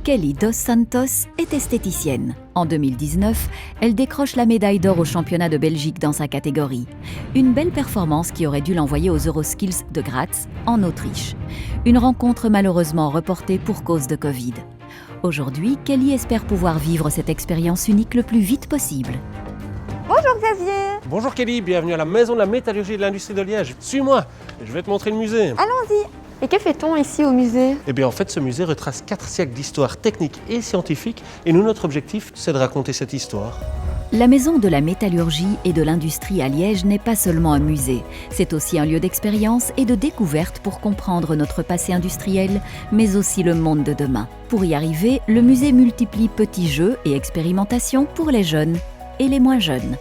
Kelly Dos Santos est esthéticienne. En 2019, elle décroche la médaille d'or au championnat de Belgique dans sa catégorie. Une belle performance qui aurait dû l'envoyer aux Euroskills de Graz, en Autriche. Une rencontre malheureusement reportée pour cause de Covid. Aujourd'hui, Kelly espère pouvoir vivre cette expérience unique le plus vite possible. Bonjour Xavier. Bonjour Kelly, bienvenue à la Maison de la Métallurgie et de l'Industrie de Liège. Suis-moi, je vais te montrer le musée. Allons-y. Et que fait-on ici au musée? Eh bien en fait, ce musée retrace 4 siècles d'histoire technique et scientifique et nous, notre objectif, c'est de raconter cette histoire. La Maison de la Métallurgie et de l'Industrie à Liège n'est pas seulement un musée, c'est aussi un lieu d'expérience et de découverte pour comprendre notre passé industriel, mais aussi le monde de demain. Pour y arriver, le musée multiplie petits jeux et expérimentations pour les jeunes et les moins jeunes.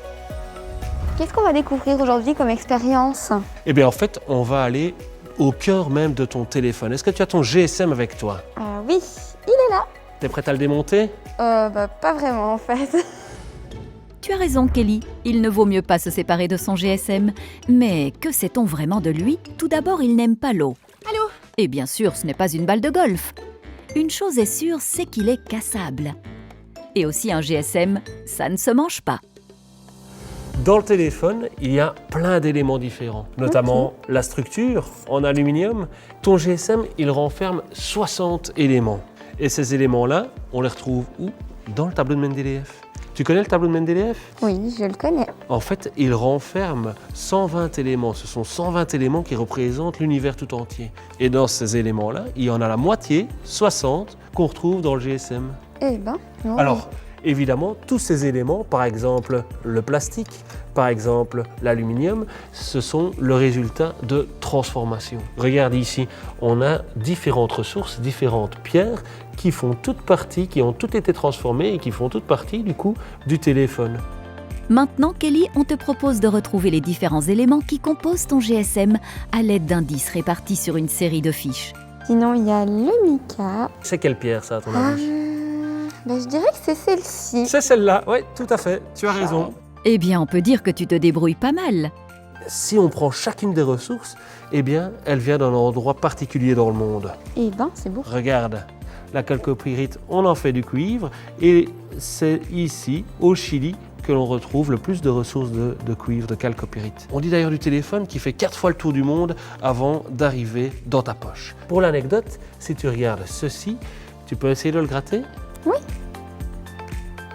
Qu'est-ce qu'on va découvrir aujourd'hui comme expérience? Eh bien en fait, on va aller au cœur même de ton téléphone. Est-ce que tu as ton GSM avec toi? Oui, il est là. T'es prête à le démonter? Pas vraiment en fait. Tu as raison Kelly, il ne vaut mieux pas se séparer de son GSM. Mais que sait-on vraiment de lui? Tout d'abord, il n'aime pas l'eau. Allô? Et bien sûr, ce n'est pas une balle de golf. Une chose est sûre, c'est qu'il est cassable. Et aussi un GSM, ça ne se mange pas. Dans le téléphone, il y a plein d'éléments différents, notamment la structure en aluminium. Ton GSM, il renferme 60 éléments. Et ces éléments-là, on les retrouve où? Dans le tableau de Mendeleïev. Tu connais le tableau de Mendeleïev? Oui, je le connais. En fait, il renferme 120 éléments. Ce sont 120 éléments qui représentent l'univers tout entier. Et dans ces éléments-là, il y en a la moitié, 60, qu'on retrouve dans le GSM. Eh ben, non. Alors, évidemment, tous ces éléments, par exemple le plastique, par exemple l'aluminium, ce sont le résultat de transformation. Regarde ici, on a différentes ressources, différentes pierres qui font toutes partie, qui ont toutes été transformées et qui font toutes partie du coup du téléphone. Maintenant, Kelly, on te propose de retrouver les différents éléments qui composent ton GSM à l'aide d'indices répartis sur une série de fiches. Sinon, il y a le mica. C'est quelle pierre ça à ton avis? Je dirais que c'est celle-ci. C'est celle-là, oui, tout à fait, tu as raison. Eh bien, on peut dire que tu te débrouilles pas mal. Si on prend chacune des ressources, eh bien, elle vient d'un endroit particulier dans le monde. Eh ben, c'est beau. Regarde, la chalcopyrite, on en fait du cuivre et c'est ici, au Chili, que l'on retrouve le plus de ressources de cuivre, de chalcopyrite. On dit d'ailleurs du téléphone qui fait 4 fois le tour du monde avant d'arriver dans ta poche. Pour l'anecdote, si tu regardes ceci, tu peux essayer de le gratter? Oui.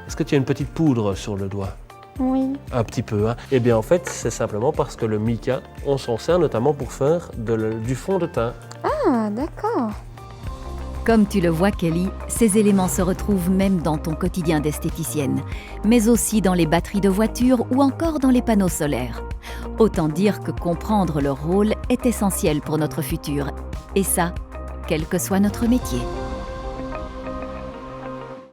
Est-ce que tu as une petite poudre sur le doigt? Oui. Un petit peu, hein. Eh bien en fait, c'est simplement parce que le mica, on s'en sert notamment pour faire du fond de teint. Ah, d'accord. Comme tu le vois, Kelly, ces éléments se retrouvent même dans ton quotidien d'esthéticienne, mais aussi dans les batteries de voitures ou encore dans les panneaux solaires. Autant dire que comprendre leur rôle est essentiel pour notre futur. Et ça, quel que soit notre métier.